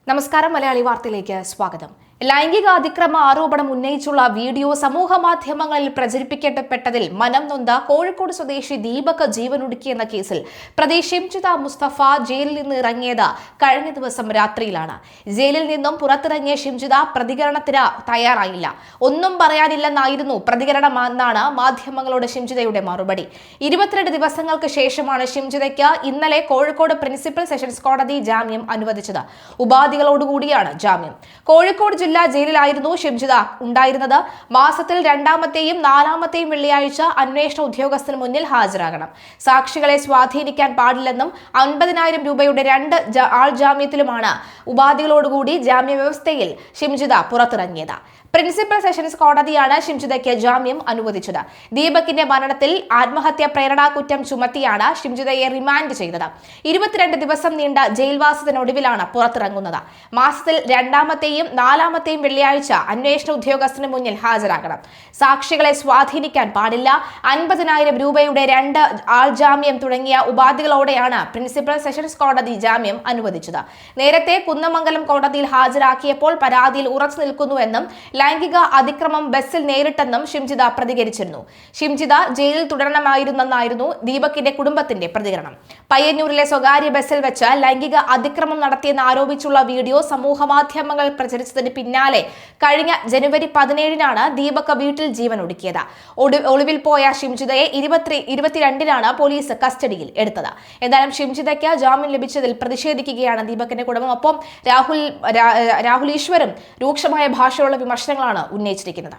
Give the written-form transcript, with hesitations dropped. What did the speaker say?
നമസ്കാരം. മലയാളി വാർത്തയിലേക്ക് സ്വാഗതം. ലൈംഗിക അതിക്രമ ആരോപണം ഉന്നയിച്ചുള്ള വീഡിയോ സമൂഹ മാധ്യമങ്ങളിൽ പ്രചരിപ്പിക്കപ്പെട്ടതിൽ മനം നൊന്ത കോഴിക്കോട് സ്വദേശി ദീപക് ജീവനൊടുക്കിയെന്ന കേസിൽ പ്രതി ഷിംജിത മുസ്തഫ ജയിലിൽ നിന്ന് ഇറങ്ങിയത് കഴിഞ്ഞ ദിവസം രാത്രിയിലാണ്. ജയിലിൽ നിന്നും പുറത്തിറങ്ങിയ ഷിംജിത പ്രതികരണത്തിന് തയ്യാറായില്ല. ഒന്നും പറയാനില്ലെന്നായിരുന്നു പ്രതികരണമെന്നാണ് മാധ്യമങ്ങളോട് ഷിംജിതയുടെ മറുപടി. 22 ദിവസങ്ങൾക്ക് ശേഷമാണ് ഷിംജിതയ്ക്ക് ഇന്നലെ കോഴിക്കോട് പ്രിൻസിപ്പൽ സെഷൻസ് കോടതി ജാമ്യം അനുവദിച്ചത്. ഉപാധികളോടുകൂടിയാണ് ജാമ്യം. കോഴിക്കോട് ജില്ലാ ജയിലിലായിരുന്നു ഷിംജിത ഉണ്ടായിരുന്നത്. മാസത്തിൽ 2ാമത്തെയും 4ാമത്തെയും വെള്ളിയാഴ്ച അന്വേഷണ ഉദ്യോഗസ്ഥന് മുന്നിൽ ഹാജരാകണം. സാക്ഷികളെ സ്വാധീനിക്കാൻ പാടില്ലെന്നും 50,000 രൂപയുടെ 2 ആൾ ജാമ്യത്തിലുമാണ് ഉപാധികളോടുകൂടി ജാമ്യ വ്യവസ്ഥയിൽ ഷിംജിത പുറത്തിറങ്ങിയത്. പ്രിൻസിപ്പൽ സെഷൻസ് കോടതിയാണ് ഷിംജിതയ്ക്ക് ജാമ്യം അനുവദിച്ചത്. ദീപകിന്റെ മരണത്തിൽ ആത്മഹത്യാ പ്രേരണാ കുറ്റം ചുമത്തിയാണ് ഷിംജിതയെ റിമാൻഡ് ചെയ്തത്. 22 ദിവസം നീണ്ട ജയിൽവാസത്തിനൊടുവിലാണ് പുറത്തിറങ്ങുന്നത്. മാസത്തിൽ 2ാമത്തെയും 4ാമത്തെയും വെള്ളിയാഴ്ച അന്വേഷണ ഉദ്യോഗസ്ഥന് മുന്നിൽ ഹാജരാകണം. സാക്ഷികളെ സ്വാധീനിക്കാൻ പാടില്ല, 50,000 രൂപയുടെ 2 ആൾ ജാമ്യം തുടങ്ങിയ ഉപാധികളോടെയാണ് പ്രിൻസിപ്പൽ സെഷൻസ് കോടതി ജാമ്യം അനുവദിച്ചത്. നേരത്തെ കുന്നമംഗലം കോടതിയിൽ ഹാജരാക്കിയപ്പോൾ പരാതിയിൽ ഉറച്ചു നിൽക്കുന്നുവെന്നും ലൈംഗിക അതിക്രമം ബസ്സിൽ നേരിട്ടെന്നും ഷിംജിത പ്രതികരിച്ചിരുന്നു. ഷിംജിത ജയിലിൽ തുടരണമെന്നായിരുന്നു ദീപകിന്റെ കുടുംബത്തിന്റെ പ്രതികരണം. പയ്യന്നൂരിലെ സ്വകാര്യ ബസ്സിൽ വെച്ച് ലൈംഗിക അതിക്രമം നടത്തിയെന്ന് ആരോപിച്ചുള്ള വീഡിയോ സമൂഹ മാധ്യമങ്ങളിൽ പ്രചരിച്ചതിന് പിന്നാലെ കഴിഞ്ഞ ജനുവരി 17-നാണ് ദീപക് വീട്ടിൽ ജീവൻ ഒടുക്കിയത്. ഒളിവിൽ പോയ ഷിംജിതയെ 22-നാണ് പോലീസ് കസ്റ്റഡിയിൽ എടുത്തത്. എന്തായാലും ഷിംജിതയ്ക്ക് ജാമ്യം ലഭിച്ചതിൽ പ്രതിഷേധിക്കുകയാണ് ദീപകിന്റെ കുടുംബം. ഒപ്പം രാഹുൽ ഈശ്വരും രൂക്ഷമായ ഭാഷയുള്ള വിമർശനങ്ങളാണ് ഉന്നയിച്ചിരിക്കുന്നത്.